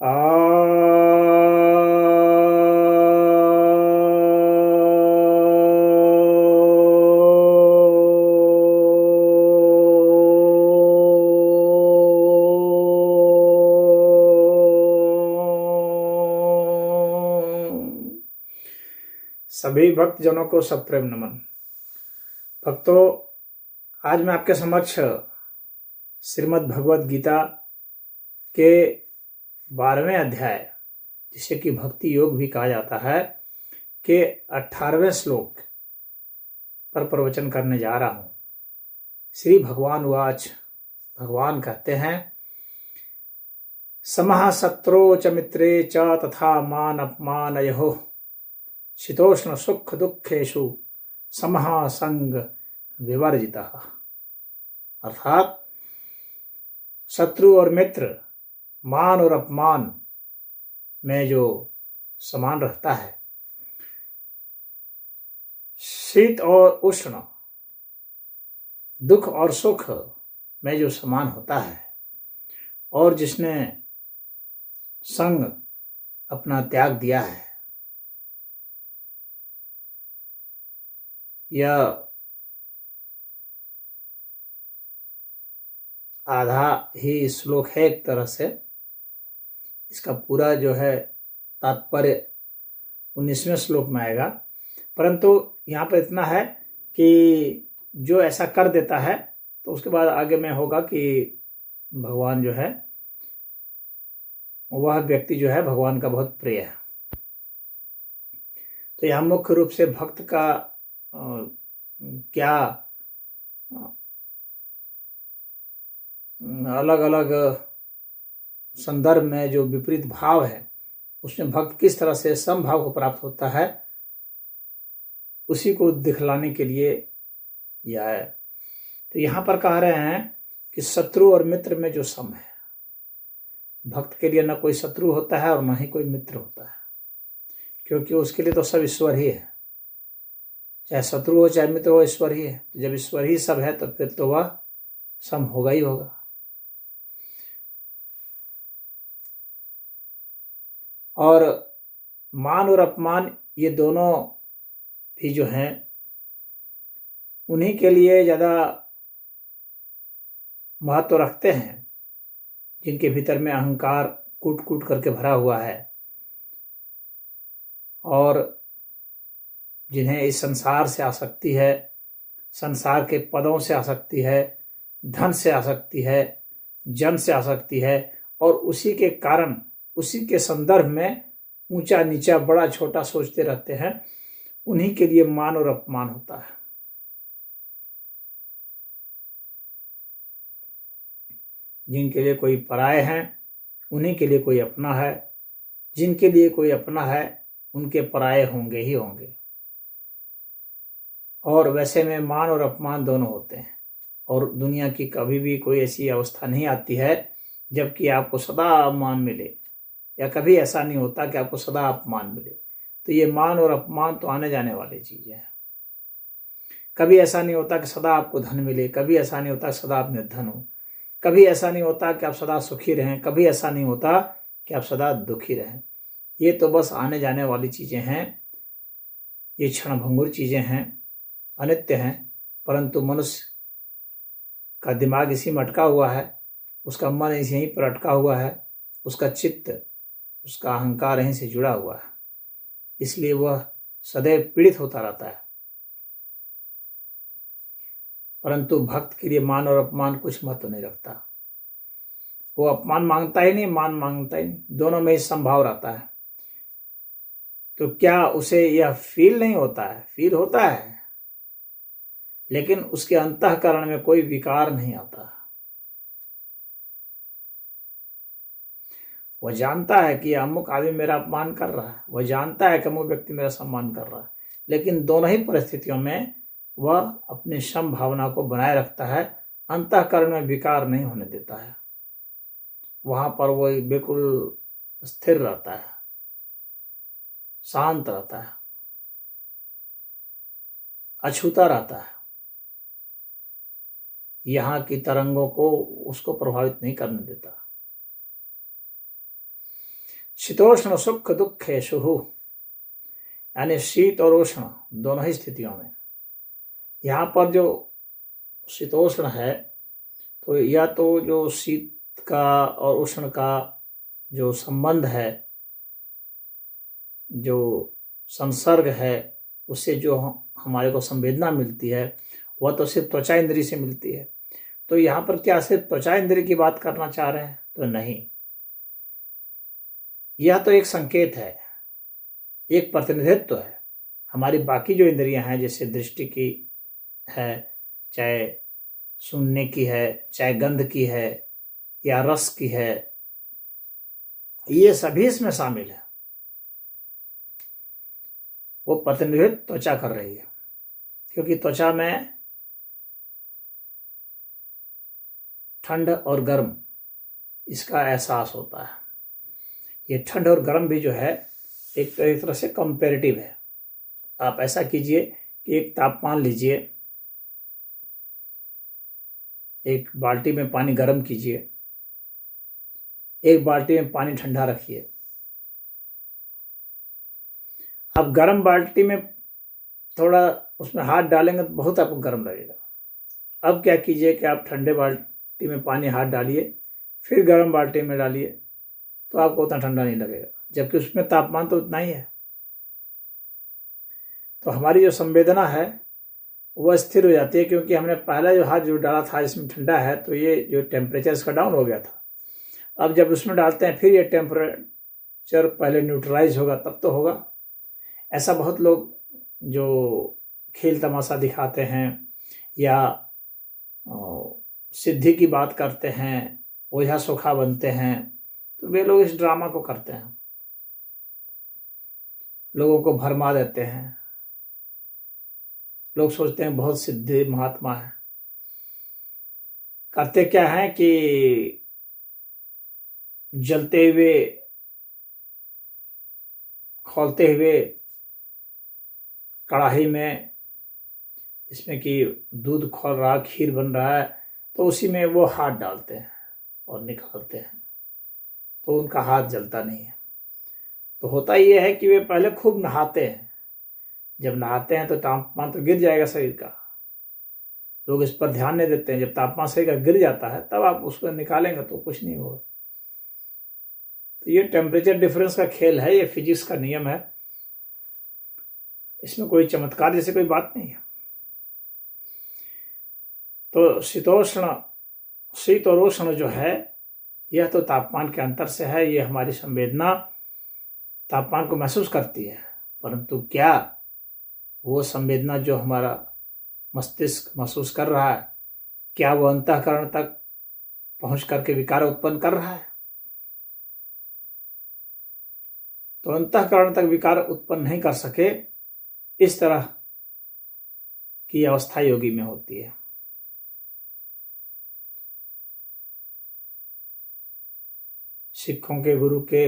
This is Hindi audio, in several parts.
आ सभी भक्तजनों को सप्रेम नमन। भक्तों, आज मैं आपके समक्ष श्रीमद् भगवद गीता के 12वें अध्याय, जिसे कि भक्ति योग भी कहा जाता है, के 18वें श्लोक पर प्रवचन करने जा रहा हूं। श्री भगवान उवाच, भगवान कहते हैं, समः शत्रो च मित्रे च तथा मान अपमानयोः शीतोष्ण सुख दुखेषु समः संग विवर्जितः। अर्थात शत्रु और मित्र, मान और अपमान में जो समान रहता है, शीत और उष्ण, दुख और सुख में जो समान होता है, और जिसने संग अपना त्याग दिया है, यह आधा ही श्लोक है। एक तरह से इसका पूरा जो है तात्पर्य 19वें श्लोक में आएगा, परंतु यहाँ पर इतना है कि जो ऐसा कर देता है तो उसके बाद आगे में होगा कि भगवान जो है, वह व्यक्ति जो है भगवान का बहुत प्रिय है। तो यहाँ मुख्य रूप से भक्त का क्या अलग अलग संदर्भ में जो विपरीत भाव है, उसमें भक्त किस तरह से समभाव को प्राप्त होता है, उसी को दिखलाने के लिए यह है। तो यहाँ पर कह रहे हैं कि शत्रु और मित्र में जो सम है, भक्त के लिए न कोई शत्रु होता है और न ही कोई मित्र होता है, क्योंकि उसके लिए तो सब ईश्वर ही है। चाहे शत्रु हो चाहे मित्र हो, ईश्वर ही है। तो जब ईश्वर ही सब है तो फिर तो वह सम होगा ही होगा। और मान और अपमान, ये दोनों भी जो हैं, उन्हीं के लिए ज़्यादा महत्व रखते हैं जिनके भीतर में अहंकार कूट कूट करके भरा हुआ है, और जिन्हें इस संसार से आसक्ति है, संसार के पदों से आसक्ति है, धन से आसक्ति है, जन से आसक्ति है, और उसी के कारण, उसी के संदर्भ में ऊंचा नीचा बड़ा छोटा सोचते रहते हैं। उन्हीं के लिए मान और अपमान होता है। जिनके लिए कोई पराये हैं, उन्हीं के लिए कोई अपना है। जिनके लिए कोई अपना है, उनके पराये होंगे ही होंगे। और वैसे में मान और अपमान दोनों होते हैं, और दुनिया की कभी भी कोई ऐसी अवस्था नहीं आती है जबकि आपको सदा मान मिले, या कभी ऐसा नहीं होता कि आपको सदा अपमान मिले। तो ये मान और अपमान तो आने जाने वाली चीजें हैं। कभी ऐसा नहीं होता कि सदा आपको धन मिले, कभी ऐसा नहीं होता कि सदा आप निर्धन हो, कभी ऐसा नहीं होता कि आप सदा सुखी रहें, कभी ऐसा नहीं होता कि आप सदा दुखी रहें। ये तो बस आने जाने वाली चीजें हैं, ये क्षणभंगुर चीजें हैं, अनित्य हैं। परंतु मनुष्य का दिमाग इसी में अटका हुआ है, उसका मन यहीं पर अटका हुआ है, उसका चित्त, उसका अहंकार यहीं से जुड़ा हुआ है, इसलिए वह सदैव पीड़ित होता रहता है। परंतु भक्त के लिए मान और अपमान कुछ महत्व नहीं रखता। वो अपमान मांगता ही नहीं, मान मांगता ही नहीं, दोनों में ही संभाव रहता है। तो क्या उसे यह फील नहीं होता है? फील होता है, लेकिन उसके अंतःकरण में कोई विकार नहीं आता। वह जानता है कि अमुक आदमी मेरा अपमान कर रहा है, वह जानता है कि अमुक व्यक्ति मेरा सम्मान कर रहा है, लेकिन दोनों ही परिस्थितियों में वह अपनी सम भावना को बनाए रखता है, अंतःकरण में विकार नहीं होने देता है। वहां पर वह बिल्कुल स्थिर रहता है, शांत रहता है, अछूता रहता है। यहाँ की तरंगों को उसको प्रभावित नहीं करने देता। शीतोष्ण सुख दुखेषु, यानी शीत और उष्ण दोनों ही स्थितियों में। यहाँ पर जो शीतोष्ण है तो या तो जो शीत का और उष्ण का जो संबंध है, जो संसर्ग है, उससे जो हमारे को संवेदना मिलती है वह तो सिर्फ त्वचा इंद्रिय से मिलती है। तो यहाँ पर क्या सिर्फ त्वचा इंद्रिय की बात करना चाह रहे हैं? तो नहीं, यह तो एक संकेत है, एक प्रतिनिधित्व है। हमारी बाकी जो इंद्रियां हैं, जैसे दृष्टि की है, चाहे सुनने की है, चाहे गंध की है या रस की है, ये सभी इसमें शामिल है। वो प्रतिनिधित्व त्वचा कर रही है, क्योंकि त्वचा में ठंड और गर्म इसका एहसास होता है। ये ठंड और गर्म भी जो है एक तरह से कंपैरेटिव है। आप ऐसा कीजिए कि एक तापमान लीजिए, एक बाल्टी में पानी गर्म कीजिए, एक बाल्टी में पानी ठंडा रखिए। अब गर्म बाल्टी में थोड़ा उसमें हाथ डालेंगे तो बहुत आपको गर्म लगेगा। अब क्या कीजिए कि आप ठंडे बाल्टी में पानी हाथ डालिए, फिर गर्म बाल्टी में डालिए, तो आपको उतना ठंडा नहीं लगेगा, जबकि उसमें तापमान तो उतना ही है। तो हमारी जो संवेदना है वह स्थिर हो जाती है, क्योंकि हमने पहला जो हाथ जो डाला था इसमें ठंडा है, तो ये जो टेम्परेचर इसका डाउन हो गया था। अब जब उसमें डालते हैं फिर ये टेम्परेचर पहले न्यूट्रलाइज होगा तब तो होगा। ऐसा बहुत लोग जो खेल तमाशा दिखाते हैं या सिद्धि की बात करते हैं, ओझा सोखा बनते हैं, तो वे लोग इस ड्रामा को करते हैं, लोगों को भरमा देते हैं। लोग सोचते हैं बहुत सिद्धि महात्मा है। करते क्या है कि जलते हुए खौलते हुए कढ़ाई में, इसमें कि दूध खौल रहा, खीर बन रहा है, तो उसी में वो हाथ डालते हैं और निकालते हैं, तो उनका हाथ जलता नहीं है। तो होता ये है कि वे पहले खूब नहाते हैं। जब नहाते हैं तो तापमान तो गिर जाएगा शरीर का, लोग इस पर ध्यान नहीं देते हैं। जब तापमान शरीर का गिर जाता है तब आप उसको निकालेंगे तो कुछ नहीं होगा। तो ये टेम्परेचर डिफरेंस का खेल है, ये फिजिक्स का नियम है, इसमें कोई चमत्कार जैसे कोई बात नहीं है। तो शीतोष्ण, शीत और उष्ण जो है यह तो तापमान के अंतर से है। ये हमारी संवेदना तापमान को महसूस करती है, परंतु क्या वो संवेदना जो हमारा मस्तिष्क महसूस कर रहा है, क्या वो अंतःकरण तक पहुंच करके विकार उत्पन्न कर रहा है? तो अंतःकरण तक विकार उत्पन्न नहीं कर सके, इस तरह की अवस्था योगी में होती है। सिखों के गुरु के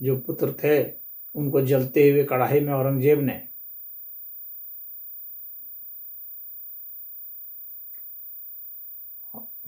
जो पुत्र थे, उनको जलते हुए कढ़ाई में औरंगजेब ने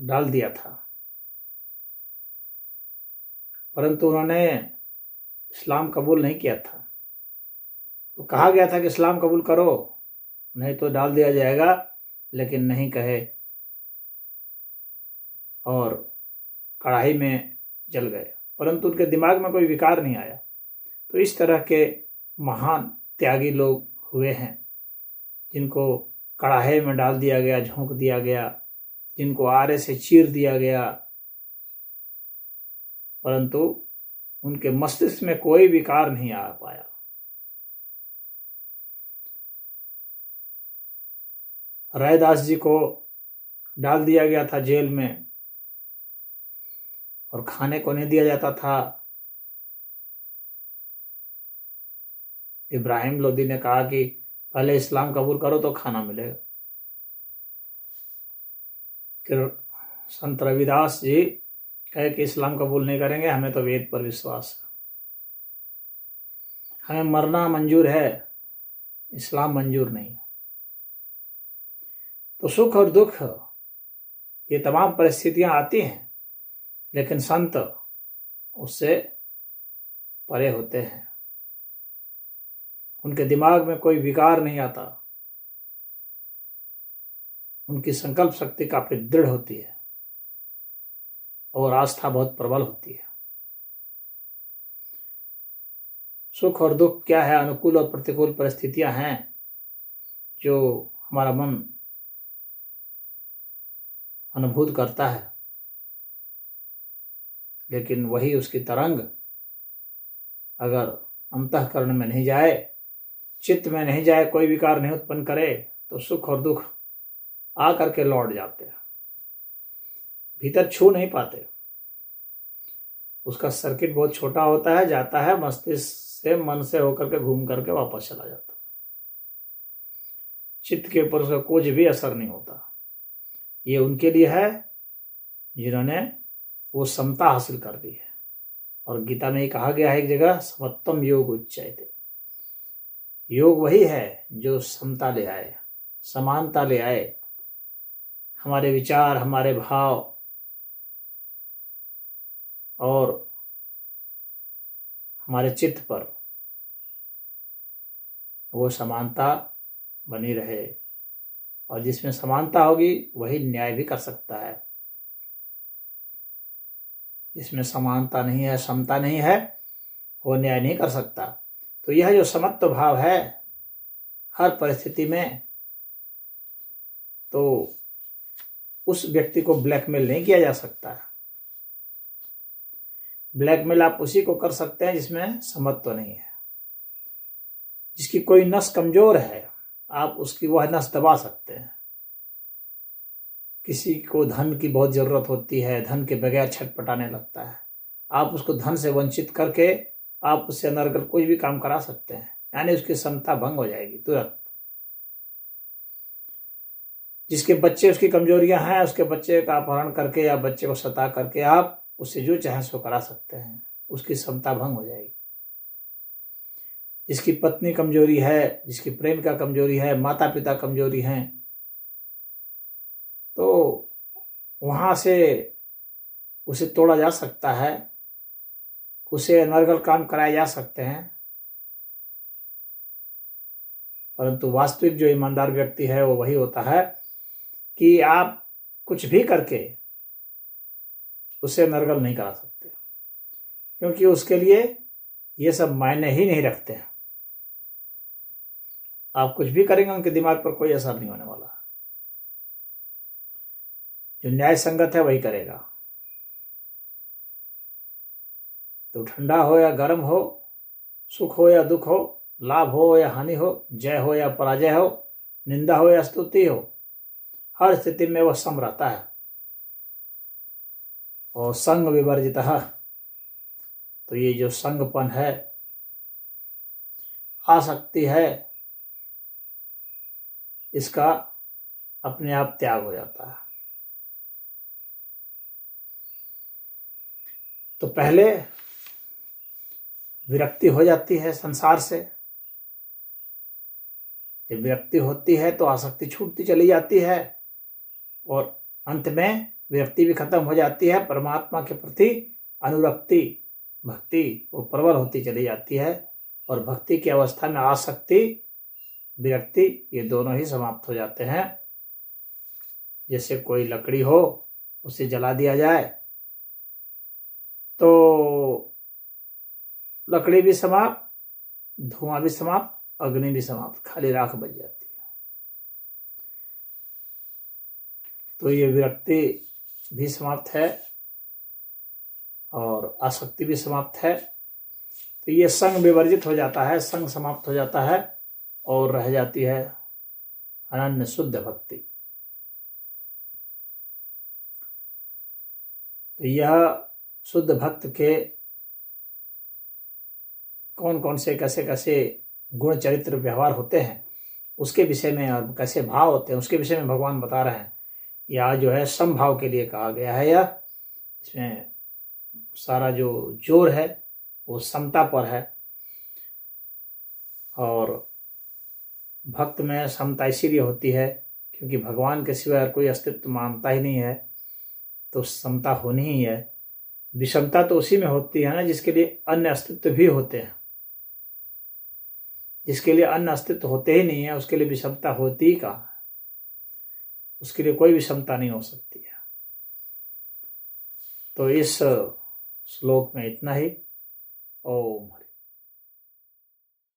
डाल दिया था, परंतु उन्होंने इस्लाम कबूल नहीं किया था। तो कहा गया था कि इस्लाम कबूल करो नहीं तो डाल दिया जाएगा, लेकिन नहीं कहे और कढ़ाई में जल गए, परंतु उनके दिमाग में कोई विकार नहीं आया। तो इस तरह के महान त्यागी लोग हुए हैं, जिनको कढ़ाई में डाल दिया गया, झोंक दिया गया, जिनको आरे से चीर दिया गया, परंतु उनके मस्तिष्क में कोई विकार नहीं आ पाया। रैदास जी को डाल दिया गया था जेल में और खाने को नहीं दिया जाता था। इब्राहिम लोदी ने कहा कि पहले इस्लाम कबूल करो तो खाना मिलेगा। फिर संत रविदास जी कहे कि इस्लाम कबूल नहीं करेंगे, हमें तो वेद पर विश्वास है, हमें मरना मंजूर है, इस्लाम मंजूर नहीं। तो सुख और दुख ये तमाम परिस्थितियां आती हैं, लेकिन संत उससे परे होते हैं। उनके दिमाग में कोई विकार नहीं आता, उनकी संकल्प शक्ति काफी दृढ़ होती है और आस्था बहुत प्रबल होती है। सुख और दुख क्या है, अनुकूल और प्रतिकूल परिस्थितियां हैं जो हमारा मन अनुभूत करता है, लेकिन वही उसकी तरंग अगर अंतःकरण में नहीं जाए, चित्त में नहीं जाए, कोई विकार नहीं उत्पन्न करे, तो सुख और दुख आ करके लौट जाते हैं, भीतर छू नहीं पाते। उसका सर्किट बहुत छोटा होता है, जाता है मस्तिष्क से, मन से होकर के घूम करके वापस चला जाता है। चित्त के ऊपर उसका कुछ भी असर नहीं होता। ये उनके लिए है जिन्होंने वो समता हासिल कर ली है। और गीता में कहा गया है एक जगह, समत्वम योग उच्यते। योग वही है जो समता ले आए, समानता ले आए। हमारे विचार, हमारे भाव और हमारे चित्त पर वो समानता बनी रहे। और जिसमें समानता होगी वही न्याय भी कर सकता है। जिसमें समानता नहीं है, समता नहीं है, वो न्याय नहीं कर सकता। तो यह जो समत्व भाव है हर परिस्थिति में, तो उस व्यक्ति को ब्लैकमेल नहीं किया जा सकता। ब्लैकमेल आप उसी को कर सकते हैं जिसमें समत्व नहीं है। जिसकी कोई नस कमजोर है, आप उसकी वह नस दबा सकते हैं। किसी को धन की बहुत जरूरत होती है, धन के बगैर छटपटाने लगता है, आप उसको धन से वंचित करके आप उससे अनर्गल कोई भी काम करा सकते हैं, यानी उसकी समता भंग हो जाएगी तुरंत। जिसके बच्चे उसकी कमजोरियां हैं, उसके बच्चे का अपहरण करके या बच्चे को सता करके आप उससे जो चाहे सो करा सकते हैं, उसकी समता भंग हो जाएगी। जिसकी पत्नी कमजोरी है, जिसकी प्रेम का कमजोरी है, माता पिता कमजोरी हैं, तो वहां से उसे तोड़ा जा सकता है, उसे अनर्गल काम कराए जा सकते हैं। परंतु वास्तविक जो ईमानदार व्यक्ति है वो वही होता है कि आप कुछ भी करके उसे अनर्गल नहीं करा सकते, क्योंकि उसके लिए ये सब मायने ही नहीं रखते हैं। आप कुछ भी करेंगे उनके दिमाग पर कोई असर नहीं होने वाला। जो न्याय संगत है वही करेगा। तो ठंडा हो या गर्म हो, सुख हो या दुख हो, लाभ हो या हानि हो, जय हो या पराजय हो, निंदा हो या स्तुति हो, हर स्थिति में वह सम रहता है। और संग विवर्जितः, तो ये जो संगपन है, आसक्ति है, इसका अपने आप त्याग हो जाता है। तो पहले विरक्ति हो जाती है संसार से। जब विरक्ति होती है तो आसक्ति छूटती चली जाती है और अंत में विरक्ति भी खत्म हो जाती है। परमात्मा के प्रति अनुरक्ति, भक्ति वो प्रबल होती चली जाती है। और भक्ति की अवस्था में आसक्ति, विरक्ति ये दोनों ही समाप्त हो जाते हैं। जैसे कोई लकड़ी हो, उसे जला दिया जाए तो लकड़ी भी समाप्त, धुआं भी समाप्त, अग्नि भी समाप्त, खाली राख बच जाती है। तो ये विरक्ति भी समाप्त है और आसक्ति भी समाप्त है। तो ये संग विवर्जित हो जाता है, संग समाप्त हो जाता है और रह जाती है अनन्य शुद्ध भक्ति। तो यह शुद्ध भक्त के कौन कौन से कैसे कैसे गुण चरित्र व्यवहार होते हैं उसके विषय में, और कैसे भाव होते हैं उसके विषय में भगवान बता रहे हैं। यह जो है समभाव के लिए कहा गया है। यह इसमें सारा जो जोर है वो समता पर है। और भक्त में समता इसीलिए होती है क्योंकि भगवान के सिवाय कोई अस्तित्व मानता ही नहीं है, तो समता होनी ही है। विषमता तो उसी में होती है ना जिसके लिए अन्य अस्तित्व भी होते हैं। जिसके लिए अन्य अस्तित्व होते ही नहीं है उसके लिए विषमता होती ही कहाँ है? उसके लिए कोई विषमता नहीं हो सकती है। तो इस श्लोक में इतना ही। ओम।